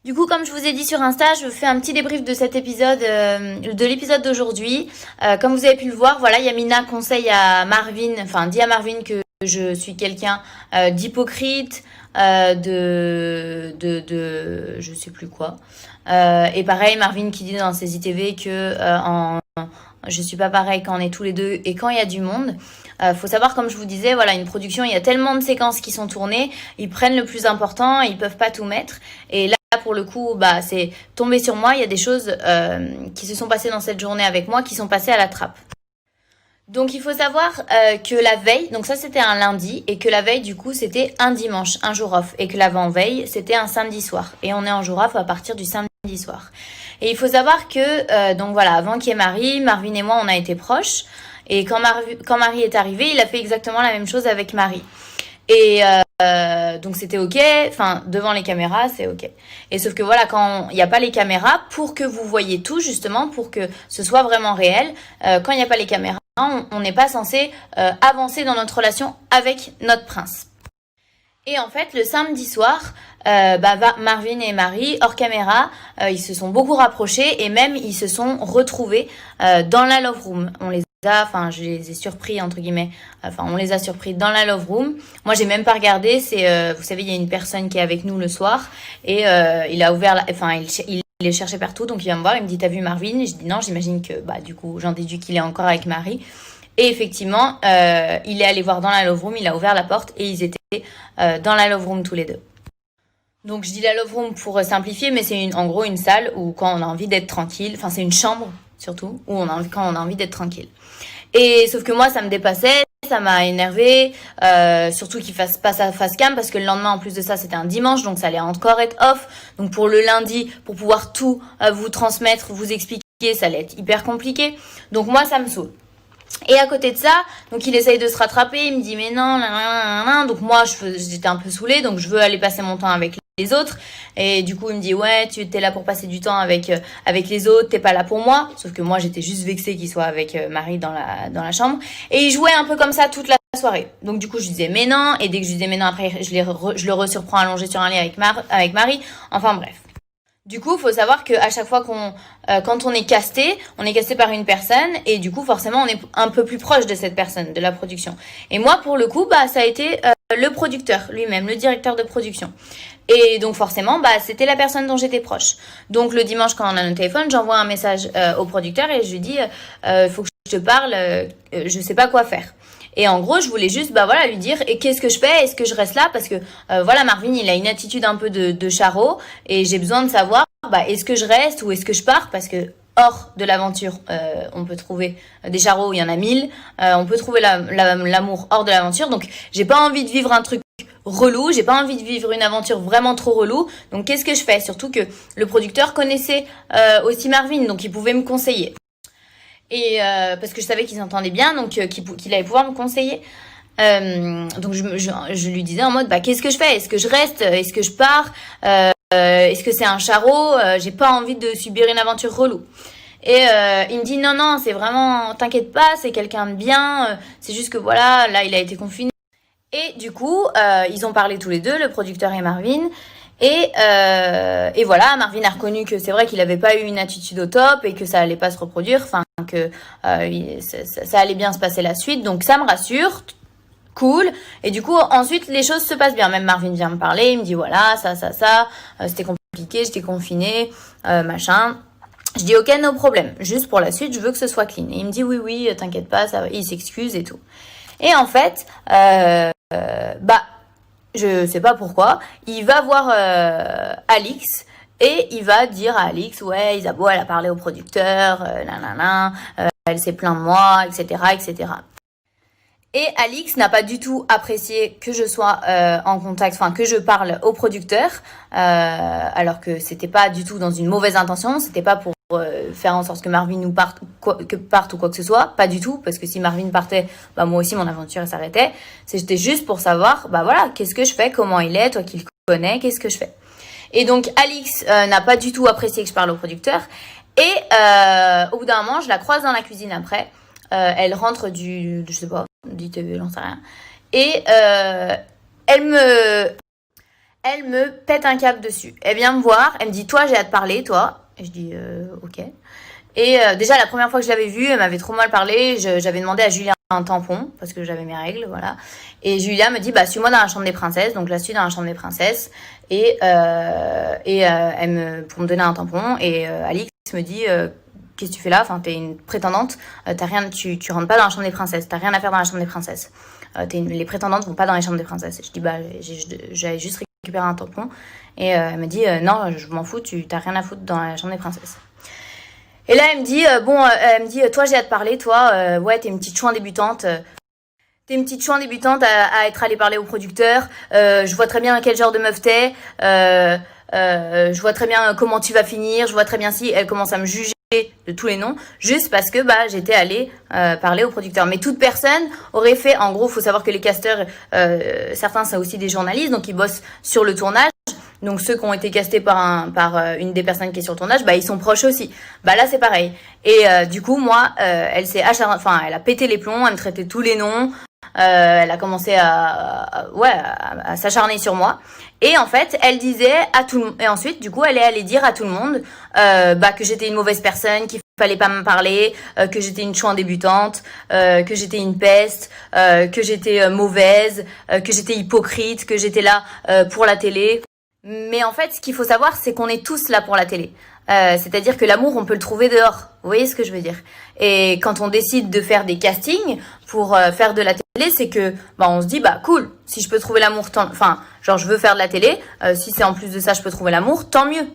Du coup, comme je vous ai dit sur Insta, je fais un petit débrief de cet épisode, de l'épisode d'aujourd'hui. Comme vous avez pu le voir, voilà, Yamina conseille à Marvin, enfin dit à Marvin que je suis quelqu'un d'hypocrite, je sais plus quoi. Et pareil, Marvin qui dit dans ses ITV que je suis pas pareil quand on est tous les deux et quand il y a du monde. Faut savoir, comme je vous disais, voilà, une production, il y a tellement de séquences qui sont tournées, ils prennent le plus important, ils peuvent pas tout mettre. Et là, pour le coup, bah, c'est tombé sur moi. Il y a des choses qui se sont passées dans cette journée avec moi qui sont passées à la trappe. Donc il faut savoir que la veille, donc ça c'était un lundi, et que la veille du coup c'était un dimanche, un jour off, et que l'avant-veille c'était un samedi soir. Et on est en jour off à partir du samedi soir. Et il faut savoir que, donc voilà, avant qu'il y ait Marie, Marvin et moi on a été proches. Et quand Marie est arrivée, il a fait exactement la même chose avec Marie. Et donc c'était ok, enfin devant les caméras c'est ok. Et sauf que voilà, quand il n'y a pas les caméras, pour que vous voyez tout justement, pour que ce soit vraiment réel, quand il n'y a pas les caméras, on n'est pas censé avancer dans notre relation avec notre prince. Et en fait, le samedi soir, Marvin et Marie, hors caméra, ils se sont beaucoup rapprochés et même ils se sont retrouvés dans la love room. Je les ai surpris entre guillemets. Enfin, on les a surpris dans la love room. Moi, j'ai même pas regardé. Vous savez, il y a une personne qui est avec nous le soir et il a ouvert, il les cherchait partout. Donc il vient me voir, il me dit t'as vu Marvin? Et je dis non, j'imagine que du coup j'en déduis qu'il est encore avec Marie. Et effectivement, il est allé voir dans la love room, il a ouvert la porte et ils étaient dans la love room tous les deux. Donc je dis la love room pour simplifier, mais c'est en gros une salle où quand on a envie d'être tranquille, enfin c'est une chambre surtout, où quand on a envie d'être tranquille. Et sauf que moi ça me dépassait, ça m'a énervé, surtout qu'il fasse pas sa face cam parce que le lendemain en plus de ça c'était un dimanche, donc ça allait encore être off. Donc pour le lundi, pour pouvoir tout vous transmettre, vous expliquer, ça allait être hyper compliqué. Donc moi ça me saoule. Et à côté de ça, donc il essaye de se rattraper, il me dit mais non, donc moi j'étais un peu saoulée, donc je veux aller passer mon temps avec les autres, et du coup il me dit ouais tu t'es là pour passer du temps avec les autres, t'es pas là pour moi, sauf que moi j'étais juste vexée qu'il soit avec Marie dans la chambre, et il jouait un peu comme ça toute la soirée. Donc du coup je disais mais non, et dès que je disais mais non après je le resurprends allongé sur un lit avec Marie, enfin bref. Du coup, il faut savoir qu'à chaque fois quand on est casté par une personne et du coup, forcément, on est un peu plus proche de cette personne, de la production. Et moi, pour le coup, ça a été le producteur lui-même, le directeur de production. Et donc, forcément, c'était la personne dont j'étais proche. Donc, le dimanche, quand on a notre téléphone, j'envoie un message au producteur et je lui dis, faut que je te parle, je sais pas quoi faire. Et en gros, je voulais juste, lui dire, et qu'est-ce que je fais? Est-ce que je reste là? Parce que, Marvin, il a une attitude un peu de charreau, et j'ai besoin de savoir, est-ce que je reste ou est-ce que je pars? Parce que, hors de l'aventure, on peut trouver des charreaux, il y en a 1000, on peut trouver l'amour hors de l'aventure, donc j'ai pas envie de vivre un truc relou, j'ai pas envie de vivre une aventure vraiment trop relou, donc qu'est-ce que je fais? Surtout que le producteur connaissait aussi Marvin, donc il pouvait me conseiller. Et parce que je savais qu'ils s'entendaient bien, donc qu'il allait pouvoir me conseiller. Donc je lui disais en mode qu'est-ce que je fais? Est-ce que je reste? Est-ce que je pars? Est-ce que c'est un charreau? J'ai pas envie de subir une aventure relou. Et il me dit non, c'est vraiment, t'inquiète pas, c'est quelqu'un de bien, c'est juste que voilà, là il a été confiné. Et du coup, ils ont parlé tous les deux, le producteur et Marvin. Et voilà, Marvin a reconnu que c'est vrai qu'il avait pas eu une attitude au top et que ça allait pas se reproduire, enfin que ça allait bien se passer la suite, donc ça me rassure, cool. Et du coup ensuite les choses se passent bien, même Marvin vient me parler, il me dit voilà ça, c'était compliqué, j'étais confinée, machin. Je dis ok, no problème, juste pour la suite je veux que ce soit clean. Et il me dit oui, t'inquiète pas, ça va. Il s'excuse et tout. Et en fait, je sais pas pourquoi, il va voir Alix et il va dire à Alix, ouais, Isabeau, elle a parlé au producteur, elle s'est plaint de moi, etc., etc. Et Alix n'a pas du tout apprécié que je sois en contact, enfin que je parle au producteur, alors que c'était pas du tout dans une mauvaise intention, c'était pas pour faire en sorte que Marvin nous parte ou quoi que ce soit, pas du tout, parce que si Marvin partait, moi aussi mon aventure s'arrêtait. C'était juste pour savoir, qu'est-ce que je fais, comment il est, toi qui le connais, qu'est-ce que je fais. Et donc Alix n'a pas du tout apprécié que je parle au producteur, et au bout d'un moment, je la croise dans la cuisine après, elle rentre je sais pas, du TV, j'en sais rien, et elle Elle me pète un câble dessus. Elle vient me voir, elle me dit, toi, j'ai hâte de parler, toi. Et je dis, ok. Et déjà, la première fois que je l'avais vue, elle m'avait trop mal parlé. J'avais demandé à Julia un tampon, parce que j'avais mes règles, voilà. Et Julia me dit, bah, suis-moi dans la chambre des princesses. Donc, je la suis dans la chambre des princesses. Pour me donner un tampon. Et Alix me dit, qu'est-ce que tu fais là? Enfin, t'es une prétendante. Tu rentres pas dans la chambre des princesses. T'as rien à faire dans la chambre des princesses. Les prétendantes vont pas dans les chambres des princesses. Je dis, bah, j'allais juste récupérer un tampon. Et elle me dit, non, je m'en fous, t'as rien à foutre dans la chambre des princesses. Et là, elle me dit, toi, j'ai hâte de parler, toi, ouais, t'es une petite chouin débutante. T'es une petite chouin débutante à être allée parler au producteur. Je vois très bien quel genre de meuf t'es. Je vois très bien comment tu vas finir. Je vois très bien si elle commence à me juger de tous les noms, juste parce que bah j'étais allée parler au producteur. Mais toute personne aurait fait, en gros, faut savoir que les casteurs, certains c'est aussi des journalistes, donc ils bossent sur le tournage. Donc ceux qui ont été castés par une des personnes qui est sur le tournage, bah ils sont proches aussi. Bah là c'est pareil. Et du coup moi, elle s'est elle a pété les plombs, elle me traitait tous les noms. Elle a commencé à s'acharner sur moi. Et en fait, elle disait à tout le monde. Et ensuite, du coup, elle est allée dire à tout le monde que j'étais une mauvaise personne, qu'il fallait pas me parler, que j'étais une chouin débutante, que j'étais une peste, que j'étais mauvaise, que j'étais hypocrite, que j'étais là pour la télé. Mais en fait, ce qu'il faut savoir, c'est qu'on est tous là pour la télé. C'est-à-dire que l'amour, on peut le trouver dehors. Vous voyez ce que je veux dire? Et quand on décide de faire des castings pour faire de la télé, c'est que bah on se dit bah cool, si je peux trouver l'amour, enfin genre je veux faire de la télé, si c'est en plus de ça je peux trouver l'amour, tant mieux.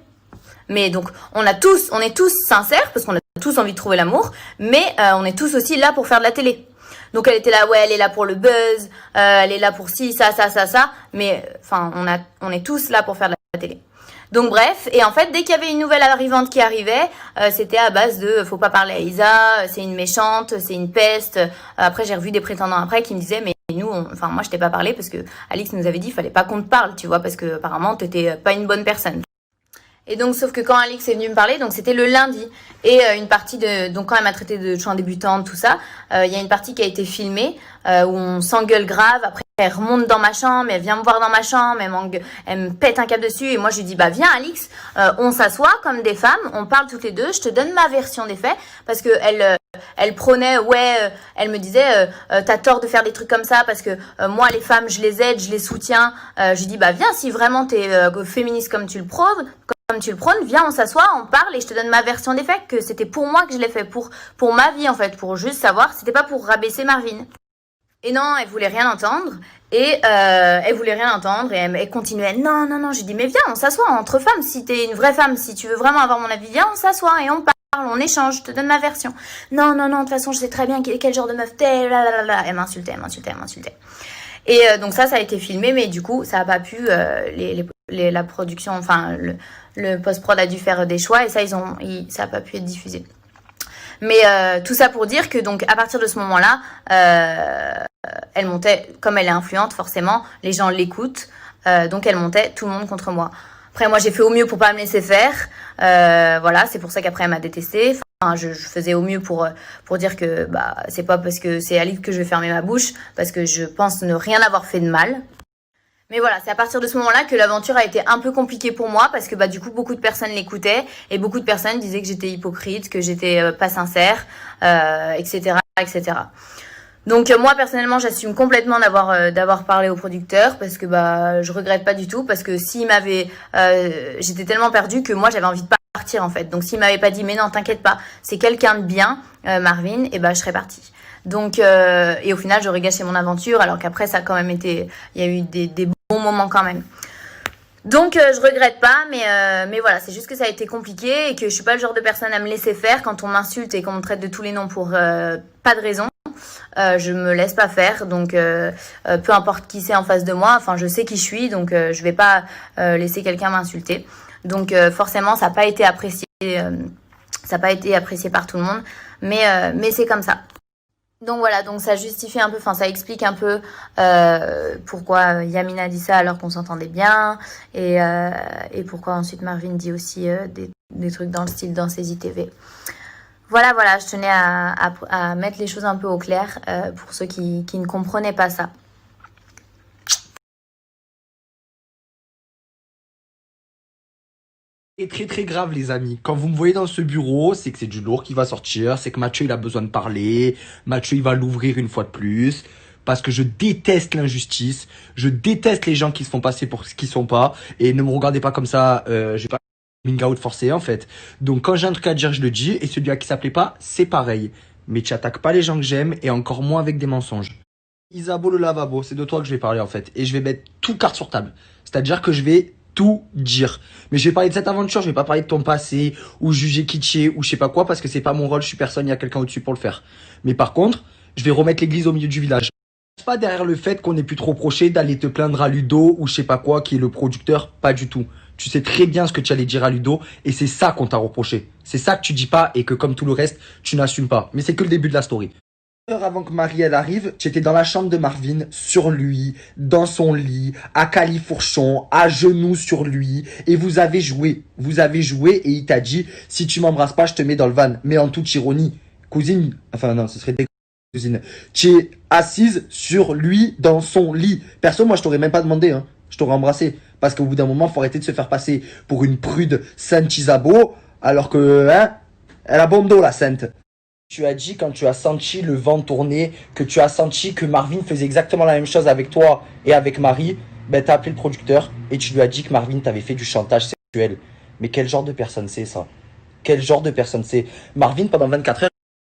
Mais donc on est tous sincères parce qu'on a tous envie de trouver l'amour, mais on est tous aussi là pour faire de la télé. Donc elle était là, ouais, elle est là pour le buzz, elle est là pour ci, ça, mais enfin on est tous là pour faire de la télé. Donc bref, et en fait, dès qu'il y avait une nouvelle arrivante qui arrivait, c'était à base de faut pas parler à Isa, c'est une méchante, c'est une peste. Après, j'ai revu des prétendants après qui me disaient mais nous, enfin moi je t'ai pas parlé parce que Alix nous avait dit il fallait pas qu'on te parle, tu vois, parce que apparemment t'étais pas une bonne personne. Et donc, sauf que quand Alix est venue me parler, donc c'était le lundi. Et une partie donc quand elle m'a traité de chouin débutante, tout ça, il y a une partie qui a été filmée où on s'engueule grave. Après, elle remonte dans ma chambre, elle vient me voir dans ma chambre, elle me pète un câble dessus. Et moi, je lui dis, bah viens Alix, on s'assoit comme des femmes, on parle toutes les deux, je te donne ma version des faits. Parce que elle prônait, elle me disait, t'as tort de faire des trucs comme ça parce que moi, les femmes, je les aide, je les soutiens. Je lui dis, bah viens, si vraiment t'es féministe comme tu le prônes, viens, on s'assoit, on parle et je te donne ma version des faits, que c'était pour moi que je l'ai fait, pour ma vie en fait, pour juste savoir, c'était pas pour rabaisser Marvin. Et non, elle voulait rien entendre. Et elle continuait. Non, non, non. J'ai dit mais viens, on s'assoit entre femmes. Si t'es une vraie femme, si tu veux vraiment avoir mon avis, viens, on s'assoit et on parle, on échange. Je te donne ma version. Non, non, non. De toute façon, je sais très bien quel genre de meuf t'es. Elle m'insultait. Et donc ça a été filmé, mais du coup, ça a pas pu. La production, enfin le post-prod a dû faire des choix et ça ça a pas pu être diffusé. Mais tout ça pour dire que donc à partir de ce moment-là, elle montait, comme elle est influente forcément, les gens l'écoutent, donc elle montait tout le monde contre moi. Après moi j'ai fait au mieux pour pas me laisser faire, voilà, c'est pour ça qu'après elle m'a détestée. Enfin, je faisais au mieux pour dire que bah c'est pas parce que c'est Alix que je vais fermer ma bouche, parce que je pense ne rien avoir fait de mal. Mais voilà, c'est à partir de ce moment-là que l'aventure a été un peu compliquée pour moi parce que bah du coup beaucoup de personnes l'écoutaient et beaucoup de personnes disaient que j'étais hypocrite, que j'étais pas sincère, etc., etc. Donc moi personnellement j'assume complètement d'avoir parlé au producteur parce que bah je regrette pas du tout parce que s'il m'avait j'étais tellement perdue que moi j'avais envie de partir en fait. Donc s'il m'avait pas dit mais non t'inquiète pas c'est quelqu'un de bien Marvin et bah je serais partie. Donc et au final j'aurais gâché mon aventure alors qu'après ça a quand même été il y a eu des bons moments quand même. Donc je regrette pas mais voilà c'est juste que ça a été compliqué et que je suis pas le genre de personne à me laisser faire quand on m'insulte et qu'on me traite de tous les noms pour pas de raison. Je me laisse pas faire donc peu importe qui c'est en face de moi enfin je sais qui je suis donc je vais pas laisser quelqu'un m'insulter donc forcément ça n'a pas été apprécié par tout le monde mais c'est comme ça. Donc voilà, donc ça justifie un peu, enfin ça explique un peu pourquoi Yamina dit ça alors qu'on s'entendait bien et pourquoi ensuite Marvin dit aussi des trucs dans le style dans ses ITV. Voilà, je tenais à mettre les choses un peu au clair pour ceux qui ne comprenaient pas ça. C'est très très grave les amis. Quand vous me voyez dans ce bureau, c'est que c'est du lourd qui va sortir, c'est que Mathieu il a besoin de parler, Mathieu il va l'ouvrir une fois de plus, parce que je déteste l'injustice, je déteste les gens qui se font passer pour ce qu'ils sont pas, et ne me regardez pas comme ça, j'ai pas coming out forcé en fait. Donc quand j'ai un truc à dire je le dis, et celui à qui ça plaît pas, c'est pareil. Mais tu attaques pas les gens que j'aime, et encore moins avec des mensonges. Isabeau le lavabo, c'est de toi que je vais parler en fait. Et je vais mettre tout carte sur table. C'est-à-dire que je vais tout dire. Mais je vais parler de cette aventure, je vais pas parler de ton passé, ou juger kitsché, ou je sais pas quoi, parce que c'est pas mon rôle, je suis personne, il y a quelqu'un au-dessus pour le faire. Mais par contre, je vais remettre l'église au milieu du village. Pas derrière le fait qu'on ait pu te reprocher d'aller te plaindre à Ludo, ou je sais pas quoi, qui est le producteur, pas du tout. Tu sais très bien ce que tu allais dire à Ludo, et c'est ça qu'on t'a reproché. C'est ça que tu dis pas, et que comme tout le reste, tu n'assumes pas. Mais c'est que le début de la story. Heure avant que Marie elle arrive, tu étais dans la chambre de Marvin, sur lui, dans son lit, à califourchon, à genoux sur lui, et vous avez joué. Vous avez joué et il t'a dit, si tu m'embrasses pas, je te mets dans le van. Mais en toute ironie, cousine, enfin non, ce serait des cousines. Tu es assise sur lui, dans son lit. Perso, moi je t'aurais même pas demandé, hein. Je t'aurais embrassé. Parce qu'au bout d'un moment, faut arrêter de se faire passer pour une prude Sainte Isabeau, alors que, hein, elle a bon dos la Sainte. Tu as dit quand tu as senti le vent tourner, que tu as senti que Marvin faisait exactement la même chose avec toi et avec Marie, ben t'as appelé le producteur et tu lui as dit que Marvin t'avait fait du chantage sexuel. Mais quel genre de personne c'est ça? Quel genre de personne c'est? Marvin pendant 24 heures,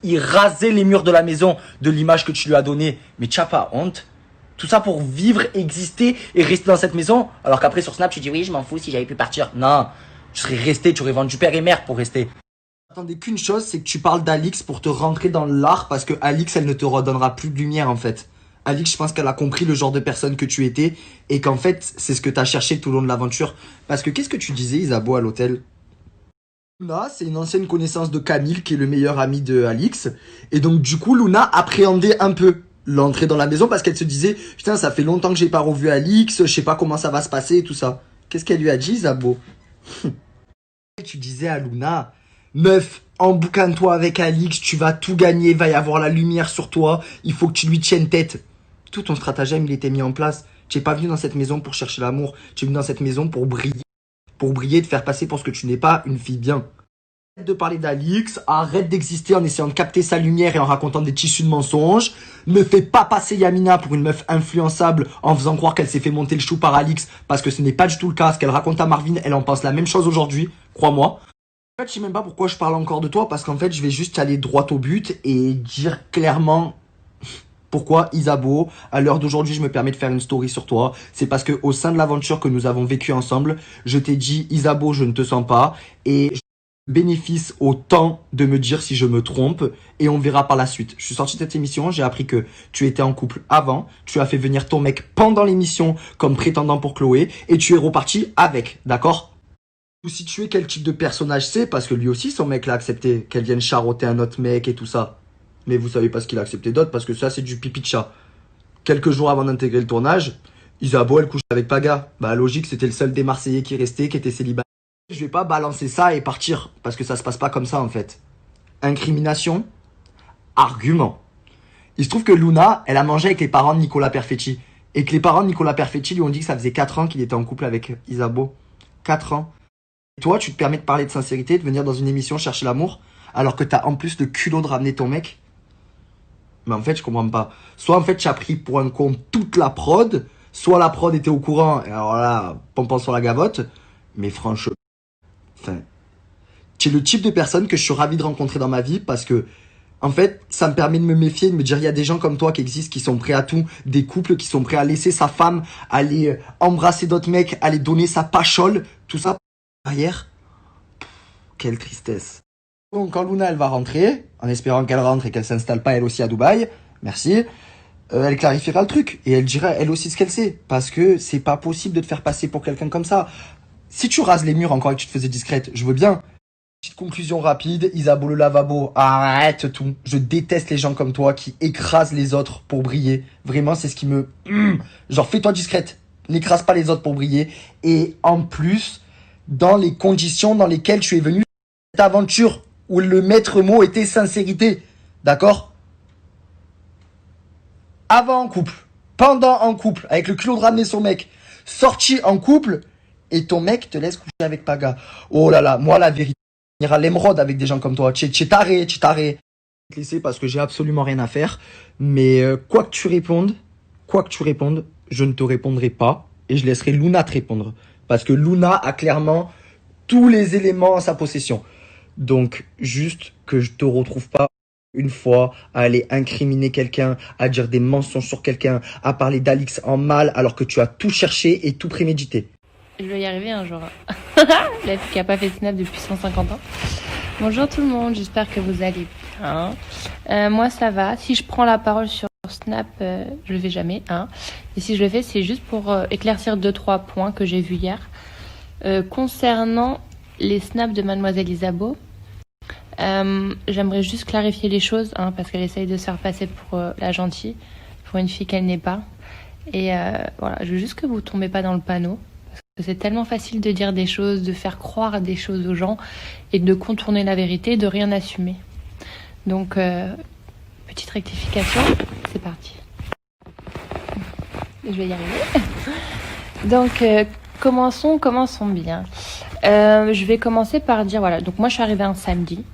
il rasait les murs de la maison de l'image que tu lui as donnée. Mais tu n'as pas honte? Tout ça pour vivre, exister et rester dans cette maison, alors qu'après sur Snap tu dis oui je m'en fous si j'avais pu partir. Non, tu serais resté, tu aurais vendu père et mère pour rester. Attendez qu'une chose, c'est que tu parles d'Alix pour te rentrer dans l'art parce que Alix, elle ne te redonnera plus de lumière en fait. Alix, je pense qu'elle a compris le genre de personne que tu étais et qu'en fait, c'est ce que tu as cherché tout au long de l'aventure. Parce que qu'est-ce que tu disais, Isabeau, à l'hôtel? Luna, c'est une ancienne connaissance de Camille qui est le meilleur ami de Alix. Et donc, du coup, Luna appréhendait un peu l'entrée dans la maison parce qu'elle se disait, putain, ça fait longtemps que j'ai pas revu Alix, je sais pas comment ça va se passer et tout ça. Qu'est-ce qu'elle lui a dit, Isabeau? Tu disais à Luna, meuf, emboucane-toi avec Alix, tu vas tout gagner, va y avoir la lumière sur toi, il faut que tu lui tiennes tête. Tout ton stratagème, il était mis en place. Tu n'es pas venu dans cette maison pour chercher l'amour, tu es venu dans cette maison pour briller, te faire passer pour ce que tu n'es pas, une fille bien. Arrête de parler d'Alix, arrête d'exister en essayant de capter sa lumière et en racontant des tissus de mensonges. Ne fais pas passer Yamina pour une meuf influençable en faisant croire qu'elle s'est fait monter le chou par Alix, parce que ce n'est pas du tout le cas. Ce qu'elle raconte à Marvin, elle en pense la même chose aujourd'hui, crois-moi. En fait, je sais même pas pourquoi je parle encore de toi, parce qu'en fait, je vais juste aller droit au but et dire clairement pourquoi Isabeau, à l'heure d'aujourd'hui, je me permets de faire une story sur toi. C'est parce que au sein de l'aventure que nous avons vécue ensemble, je t'ai dit, Isabeau, je ne te sens pas, et bénéfice au temps de me dire si je me trompe et on verra par la suite. Je suis sorti de cette émission, j'ai appris que tu étais en couple avant, tu as fait venir ton mec pendant l'émission comme prétendant pour Chloé et tu es reparti avec, d'accord? Vous situez quel type de personnage c'est parce que lui aussi son mec l'a accepté qu'elle vienne charroter un autre mec et tout ça. Mais vous savez pas ce qu'il a accepté d'autre parce que ça c'est du pipi de chat. Quelques jours avant d'intégrer le tournage, Isabeau elle couche avec Paga. Bah logique, c'était le seul des Marseillais qui restait, qui était célibataire. Je vais pas balancer ça et partir, parce que ça se passe pas comme ça en fait. Incrimination, argument. Il se trouve que Luna, elle a mangé avec les parents de Nicolas Perfetti. Et que les parents de Nicolas Perfetti lui ont dit que ça faisait 4 ans qu'il était en couple avec Isabeau. 4 ans. Et toi, tu te permets de parler de sincérité, de venir dans une émission chercher l'amour, alors que t'as en plus le culot de ramener ton mec. Mais en fait, je comprends pas. Soit en fait, tu as pris pour un con toute la prod, soit la prod était au courant, et alors là, pompant sur la gavotte. Mais franchement, enfin, tu es le type de personne que je suis ravi de rencontrer dans ma vie parce que, en fait, ça me permet de me méfier, de me dire, il y a des gens comme toi qui existent, qui sont prêts à tout, des couples qui sont prêts à laisser sa femme, aller embrasser d'autres mecs, aller donner sa pachole, tout ça. Derrière, quelle tristesse. Donc, quand Luna, elle va rentrer, en espérant qu'elle rentre et qu'elle s'installe pas elle aussi à Dubaï, merci, elle clarifiera le truc et elle dira elle aussi ce qu'elle sait parce que c'est pas possible de te faire passer pour quelqu'un comme ça. Si tu rases les murs encore et que tu te faisais discrète, je veux bien. Petite conclusion rapide, Isabeau le lavabo, arrête tout. Je déteste les gens comme toi qui écrasent les autres pour briller. Vraiment, c'est ce qui me... Genre, fais-toi discrète. N'écrase pas les autres pour briller. Et en plus, dans les conditions dans lesquelles tu es venu, cette aventure où le maître mot était sincérité. D'accord? Avant en couple, pendant en couple, avec le culot de ramener son mec, sorti en couple... et ton mec te laisse coucher avec Paga. Oh là là, moi la vérité, il ira l'émeraude avec des gens comme toi. T'es taré, t'es taré. Je vais te laisser parce que j'ai absolument rien à faire. Mais quoi que tu répondes, je ne te répondrai pas et je laisserai Luna te répondre. Parce que Luna a clairement tous les éléments en sa possession. Donc, juste que je te retrouve pas une fois à aller incriminer quelqu'un, à dire des mensonges sur quelqu'un, à parler d'Alix en mal alors que tu as tout cherché et tout prémédité. Je vais y arriver un jour. La fille qui a pas fait de snap depuis 150 ans. Bonjour tout le monde, j'espère que vous allez bien. Moi ça va. Si je prends la parole sur Snap, je le fais jamais. Et si je le fais, c'est juste pour éclaircir 2-3 points que j'ai vus hier. Concernant les snaps de Mademoiselle Isabeau, j'aimerais juste clarifier les choses, parce qu'elle essaye de se faire passer pour la gentille, pour une fille qu'elle n'est pas. Et voilà, je veux juste que vous tombez pas dans le panneau. C'est tellement facile de dire des choses, de faire croire des choses aux gens et de contourner la vérité, de rien assumer. Donc, petite rectification, c'est parti. Je vais y arriver. Donc, commençons bien. Je vais commencer par dire, voilà, donc moi je suis arrivée un samedi.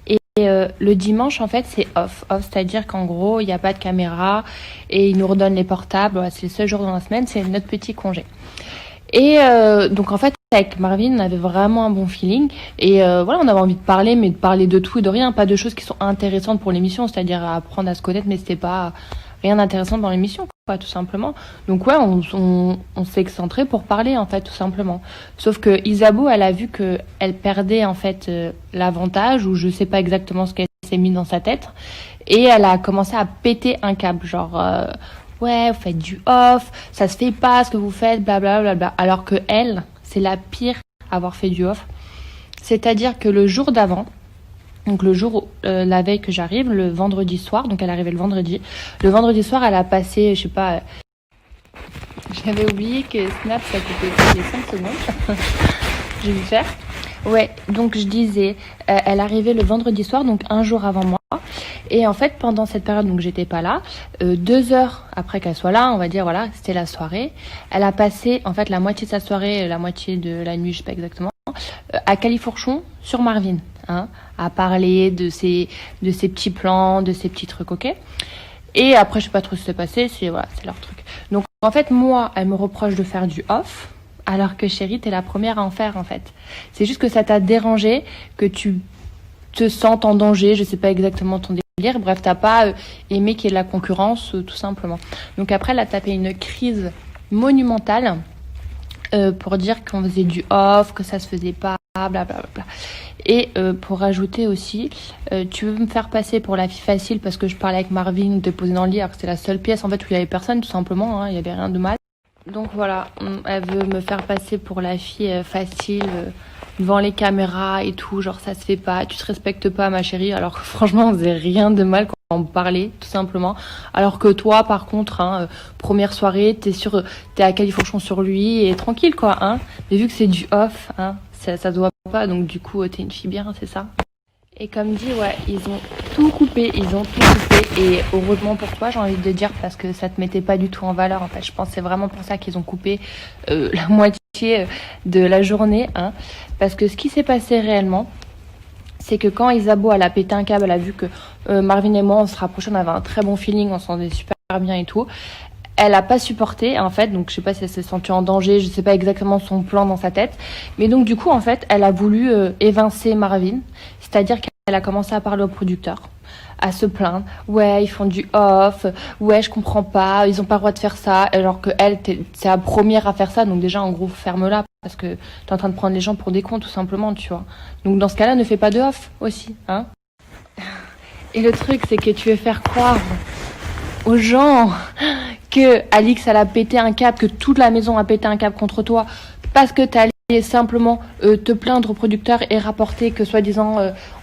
Et le dimanche, en fait, c'est off, c'est-à-dire qu'en gros, il n'y a pas de caméra et ils nous redonnent les portables. Voilà, c'est le seul jour dans la semaine, c'est notre petit congé. Et donc en fait avec Marvin on avait vraiment un bon feeling et voilà, on avait envie de parler, mais de parler de tout et de rien, pas de choses qui sont intéressantes pour l'émission, c'est-à-dire apprendre à se connaître, mais c'était pas rien d'intéressant dans l'émission, quoi, tout simplement. Donc ouais, on s'est excentré pour parler, en fait, tout simplement. Sauf que Isabeau, elle a vu que elle perdait en fait l'avantage, ou je sais pas exactement ce qu'elle s'est mis dans sa tête, et elle a commencé à péter un câble, genre ouais, vous faites du off, ça se fait pas ce que vous faites, blablabla. Alors que elle, c'est la pire à avoir fait du off. C'est-à-dire que le jour d'avant, donc le jour, la veille que j'arrive, le vendredi soir, donc elle arrivait le vendredi soir, elle a passé, je sais pas, j'avais oublié que Snap, ça coupait toutes les 5 secondes. Je vais le faire. Ouais, donc je disais, elle arrivait le vendredi soir, donc un jour avant moi. Et en fait, pendant cette période, donc j'étais pas là, 2 heures après qu'elle soit là, on va dire, voilà, c'était la soirée. Elle a passé, en fait, la moitié de sa soirée, la moitié de la nuit, je sais pas exactement, à Califourchon sur Marvin, à parler de ses petits plans, de ses petits trucs, ok. Et après, je sais pas trop ce qui s'est passé, c'est voilà, c'est leur truc. Donc en fait, moi, elle me reproche de faire du off, alors que chérie, t'es la première à en faire, en fait. C'est juste que ça t'a dérangé, que tu te sentes en danger, je sais pas exactement ton délire, bref, t'as pas aimé qu'il y ait de la concurrence, tout simplement. Donc après, elle a tapé une crise monumentale pour dire qu'on faisait du off, que ça se faisait pas, blablabla. Et pour rajouter aussi, tu veux me faire passer pour la fille facile parce que je parlais avec Marvin, te posais dans le lit, alors que c'était la seule pièce en fait où il y avait personne, tout simplement, il y avait rien de mal. Donc voilà, elle veut me faire passer pour la fille facile devant les caméras et tout, genre ça se fait pas, tu te respectes pas ma chérie, alors que franchement on faisait rien de mal quand on parlait, tout simplement. Alors que toi par contre, première soirée, t'es à Califourchon sur lui et tranquille quoi, mais vu que c'est du off, ça se doit pas, donc du coup t'es une fille bien, c'est ça. Et comme dit, ouais, ils ont tout coupé, et heureusement pour toi, j'ai envie de dire, parce que ça te mettait pas du tout en valeur, en fait. Je pense que c'est vraiment pour ça qu'ils ont coupé la moitié de la journée, parce que ce qui s'est passé réellement, c'est que quand Isabeau, elle a pété un câble, elle a vu que Marvin et moi, on se rapprochait, on avait un très bon feeling, on s'entendait super bien et tout. Elle a pas supporté, en fait, donc je sais pas si elle s'est sentie en danger, je sais pas exactement son plan dans sa tête, mais donc du coup, en fait, elle a voulu évincer Marvin, c'est-à-dire qu'elle a commencé à parler au producteur, à se plaindre, ouais, ils font du off, ouais, je comprends pas, ils ont pas le droit de faire ça, alors que elle, c'est la première à faire ça, donc déjà, en gros, ferme-la, parce que t'es en train de prendre les gens pour des cons, tout simplement, tu vois. Donc dans ce cas-là, ne fais pas de off, aussi, Et le truc, c'est que tu veux faire croire aux gens que Alix elle a pété un câble, que toute la maison a pété un câble contre toi parce que t'es allé simplement te plaindre au producteur et rapporter que soi-disant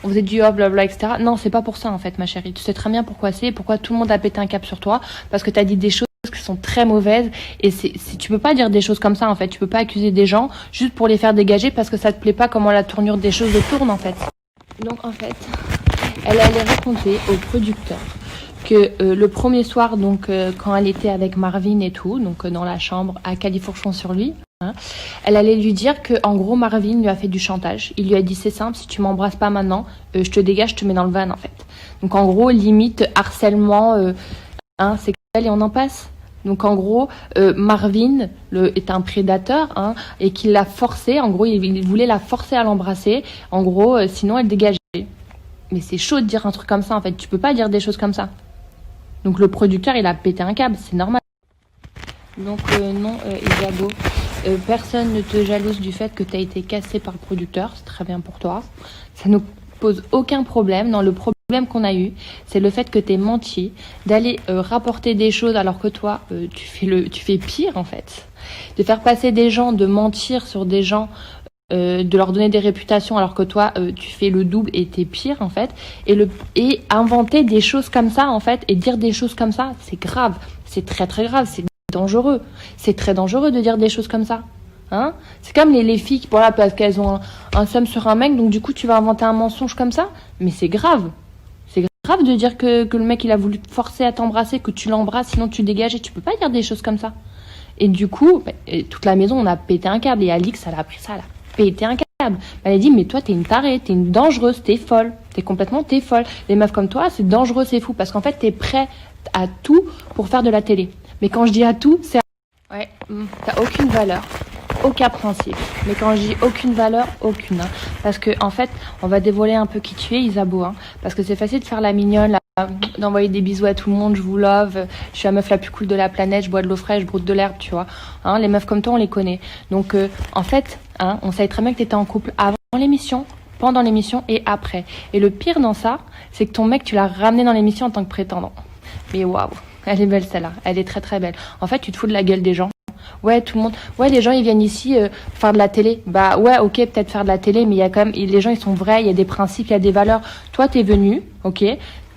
on faisait du hop, blabla, etc. Non, c'est pas pour ça en fait, ma chérie. Tu sais très bien pourquoi c'est, pourquoi tout le monde a pété un câble sur toi, parce que t'as dit des choses qui sont très mauvaises et tu peux pas dire des choses comme ça en fait. Tu peux pas accuser des gens juste pour les faire dégager parce que ça te plaît pas comment la tournure des choses tourne en fait. Donc en fait, elle allait raconter au producteur que le premier soir, donc quand elle était avec Marvin et tout, donc dans la chambre à Califourchon sur lui, hein. Elle allait lui dire que, en gros, Marvin lui a fait du chantage. Il lui a dit, c'est simple, si tu m'embrasses pas maintenant, je te dégage, je te mets dans le van, en fait. Donc, en gros, limite harcèlement, sexuel et on en passe. Donc, en gros, Marvin est un prédateur, hein, et qu'il l'a forcé. En gros, il voulait la forcer à l'embrasser. En gros, sinon, elle dégageait. Mais c'est chaud de dire un truc comme ça, en fait. Tu peux pas dire des choses comme ça. Donc, le producteur, il a pété un câble, c'est normal. Donc, non, Isabeau, personne ne te jalouse du fait que tu as été cassé par le producteur. C'est très bien pour toi. Ça ne pose aucun problème. Non, le problème qu'on a eu, c'est le fait que tu aies menti, d'aller rapporter des choses alors que toi, tu fais pire, en fait. De faire passer des gens, de mentir sur des gens, de leur donner des réputations alors que toi, tu fais le double et t'es pire, en fait. Et inventer des choses comme ça, en fait, et dire des choses comme ça, c'est grave. C'est très, très grave. C'est dangereux. C'est très dangereux de dire des choses comme ça. Hein, c'est comme les filles, voilà, parce qu'elles ont un seum sur un mec, donc du coup, tu vas inventer un mensonge comme ça. Mais c'est grave. C'est grave de dire que le mec, il a voulu te forcer à t'embrasser, que tu l'embrasses, sinon tu dégages et tu peux pas dire des choses comme ça. Et du coup, toute la maison, on a pété un câble. Et Alix, elle a pris ça, elle a pété un câble. Elle a dit, mais toi, t'es une tarée, t'es une dangereuse, t'es folle. T'es folle. Les meufs comme toi, c'est dangereux, c'est fou. Parce qu'en fait, t'es prêt à tout pour faire de la télé. Mais quand je dis à tout, c'est... Ouais, t'as aucune valeur. Aucun principe. Mais quand je dis aucune valeur, aucune. Hein. Parce que, en fait, on va dévoiler un peu qui tu es, Isabeau. Hein. Parce que c'est facile de faire la mignonne, là, d'envoyer des bisous à tout le monde, je vous love, je suis la meuf la plus cool de la planète, je bois de l'eau fraîche, je broute de l'herbe, tu vois. Hein, les meufs comme toi, on les connaît. Donc, en fait, hein, on savait très bien que t'étais en couple avant l'émission, pendant l'émission et après. Et le pire dans ça, c'est que ton mec, tu l'as ramené dans l'émission en tant que prétendant. Mais waouh, elle est belle celle-là, elle est très très belle. En fait, tu te fous de la gueule des gens. Ouais, tout le monde. Ouais, les gens, ils viennent ici faire de la télé. Bah ouais, ok, peut-être faire de la télé, mais il y a quand même... Les gens, ils sont vrais, il y a des principes, il y a des valeurs. Toi, t'es venu, ok,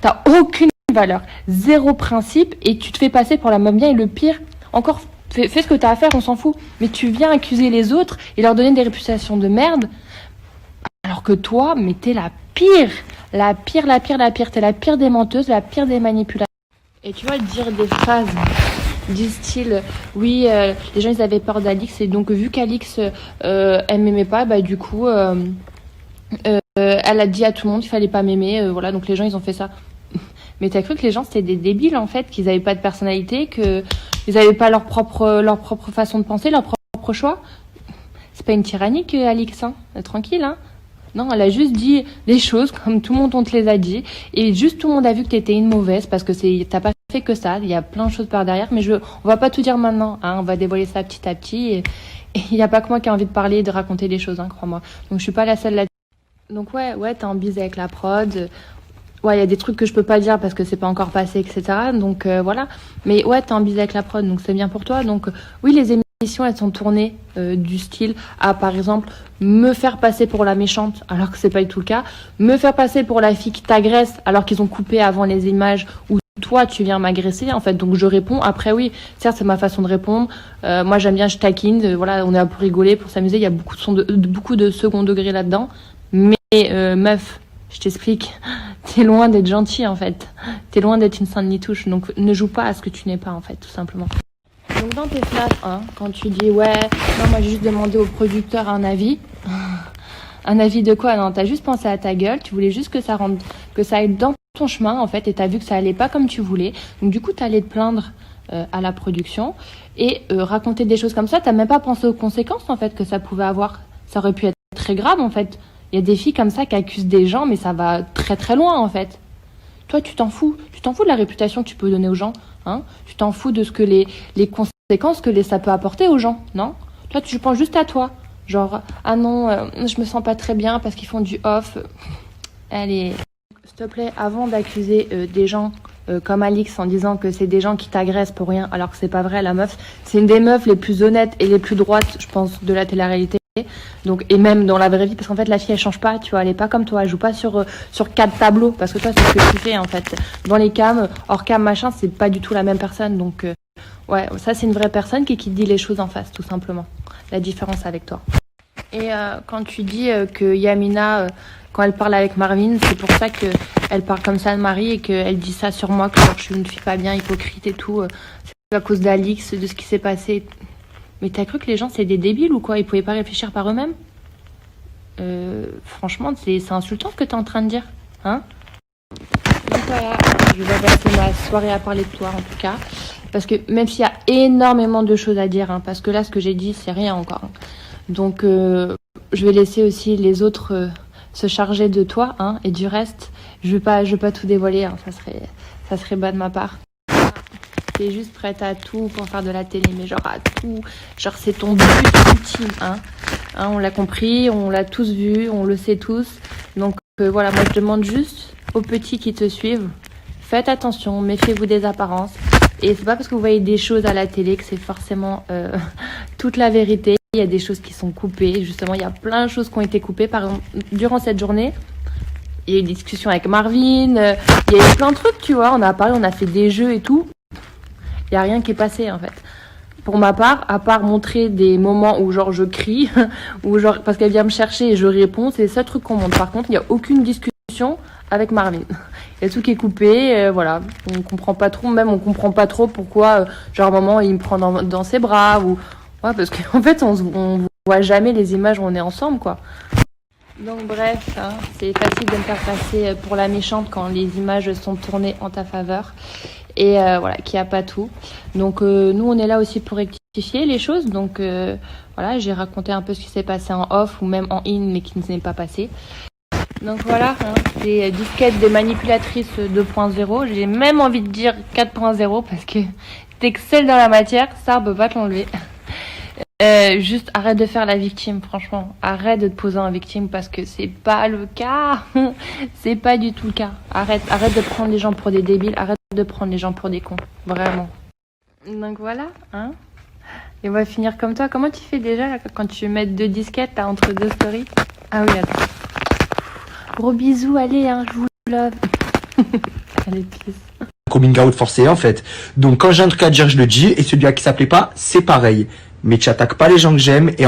t'as aucune valeur, zéro principe, et tu te fais passer pour la meuf bien, et le pire, encore, fais ce que t'as à faire, on s'en fout. Mais tu viens accuser les autres et leur donner des réputations de merde, alors que toi, mais t'es la pire. La pire. T'es la pire des menteuses, la pire des manipulateurs. Et tu vois, dire des phrases du style, oui, les gens, ils avaient peur d'Alix, et donc, vu qu'Alix, elle m'aimait pas, bah, du coup, elle a dit à tout le monde qu'il fallait pas m'aimer, voilà, donc les gens, ils ont fait ça. Mais t'as cru que les gens, c'était des débiles, en fait, qu'ils avaient pas de personnalité, qu'ils avaient pas leur propre façon de penser, leur propre choix? C'est pas une tyrannie que Alix, hein, tranquille, hein. Non, elle a juste dit des choses comme tout le monde on te les a dit, et juste tout le monde a vu que t'étais une mauvaise, parce que t'as pas fait que ça, il y a plein de choses par derrière, mais on va pas tout dire maintenant, hein, on va dévoiler ça petit à petit, et il y a pas que moi qui ai envie de parler et de raconter des choses, hein, crois-moi. Donc je suis pas la seule là. Donc ouais, t'es en bise avec la prod. Ouais, il y a des trucs que je peux pas dire parce que c'est pas encore passé, etc. Donc voilà. Mais ouais, t'es en bise avec la prod, donc c'est bien pour toi. Donc oui, les émissions, elles sont tournées du style à, par exemple, me faire passer pour la méchante alors que c'est pas du tout le cas, me faire passer pour la fille qui t'agresse alors qu'ils ont coupé avant les images, ou toi tu viens m'agresser, en fait. Donc je réponds. Après oui, certes c'est ma façon de répondre. Moi j'aime bien, je taquine. Voilà, on est là pour rigoler, pour s'amuser. Il y a beaucoup de second degré là-dedans. Mais meuf, je t'explique, t'es loin d'être gentil, en fait. T'es loin d'être une sainte nitouche. Donc ne joue pas à ce que tu n'es pas, en fait, tout simplement. Donc dans tes FNAF, hein, quand tu dis ouais, non, moi j'ai juste demandé au producteur un avis. Un avis de quoi? Non, t'as juste pensé à ta gueule, tu voulais juste que ça aille dans ton chemin, en fait, et t'as vu que ça allait pas comme tu voulais. Donc du coup, t'allais te plaindre à la production et raconter des choses comme ça. T'as même pas pensé aux conséquences, en fait, que ça pouvait avoir. Ça aurait pu être très grave, en fait. Il y a des filles comme ça qui accusent des gens, mais ça va très très loin, en fait. Toi, tu t'en fous. Tu t'en fous de la réputation que tu peux donner aux gens, hein. Tu t'en fous de ce que les conséquences que ça peut apporter aux gens, non? Toi, tu penses juste à toi. Genre, ah non, je me sens pas très bien parce qu'ils font du off. Allez, s'il te plaît, avant d'accuser des gens comme Alix en disant que c'est des gens qui t'agressent pour rien, alors que c'est pas vrai, la meuf, c'est une des meufs les plus honnêtes et les plus droites, je pense, de la télé-réalité. Donc, et même dans la vraie vie, parce qu'en fait la fille elle change pas, tu vois, elle est pas comme toi, elle joue pas sur 4 tableaux, parce que toi c'est ce que tu fais en fait. Dans les cams, hors cam machin, c'est pas du tout la même personne, donc ouais, ça c'est une vraie personne qui te dit les choses en face, tout simplement. La différence avec toi. Et quand tu dis que Yamina, quand elle parle avec Marvin, c'est pour ça que elle parle comme ça de Marie et qu'elle dit ça sur moi, que genre, je suis une fille pas bien, hypocrite et tout, c'est à cause d'Alix, de ce qui s'est passé. Mais t'as cru que les gens c'est des débiles ou quoi? Ils pouvaient pas réfléchir par eux-mêmes? Franchement, c'est insultant ce que t'es en train de dire, hein? Donc voilà, je vais passer ma soirée à parler de toi en tout cas. Parce que même s'il y a énormément de choses à dire, hein, parce que là, ce que j'ai dit, c'est rien encore, hein. Donc, je vais laisser aussi les autres se charger de toi, hein, et du reste. Je vais pas tout dévoiler, hein, ça serait bas de ma part. T'es juste prête à tout pour faire de la télé, mais genre à tout. Genre, c'est ton but ultime, hein. Hein, on l'a compris, on l'a tous vu, on le sait tous. Donc, voilà, moi, je demande juste aux petits qui te suivent, faites attention, méfiez-vous des apparences. Et c'est pas parce que vous voyez des choses à la télé que c'est forcément toute la vérité. Il y a des choses qui sont coupées. Justement, il y a plein de choses qui ont été coupées. Par exemple, durant cette journée, il y a eu des discussions avec Marvin. Il y a eu plein de trucs, tu vois. On a parlé, on a fait des jeux et tout. Il y a rien qui est passé, en fait. Pour ma part, à part montrer des moments où genre je crie, ou genre parce qu'elle vient me chercher et je réponds, c'est le seul truc qu'on montre. Par contre, il n'y a aucune discussion avec Marvin. Il y a tout qui est coupé, voilà. On comprend pas trop, même on comprend pas trop pourquoi, genre à un moment il me prend dans ses bras, ou ouais, parce qu'en fait on voit jamais les images où on est ensemble, quoi. Donc bref, hein, c'est facile de me faire passer pour la méchante quand les images sont tournées en ta faveur. Et voilà, qu'il n'y a pas tout. Donc nous, on est là aussi pour rectifier les choses. Donc voilà, j'ai raconté un peu ce qui s'est passé en off ou même en in, mais qui ne s'est pas passé. Donc voilà, hein, des disquettes de manipulatrice 2.0. J'ai même envie de dire 4.0 parce que t'excelles dans la matière, ça on peut pas te l'enlever. Juste arrête de faire la victime, franchement. Arrête de te poser en victime parce que c'est pas le cas. C'est pas du tout le cas. Arrête de prendre les gens pour des débiles. Arrête de prendre les gens pour des cons. Vraiment. Donc voilà, hein. Et on va finir comme toi. Comment tu fais déjà là, quand tu mets 2 disquettes là, entre 2 stories? Ah oui, attends. Gros bisous, allez, hein, je vous love. Allez, peace. Coming out forcé en fait. Donc quand j'ai un truc à dire, je le dis, et celui à qui ça plaît pas, c'est pareil. Mais tu attaques pas les gens que j'aime, et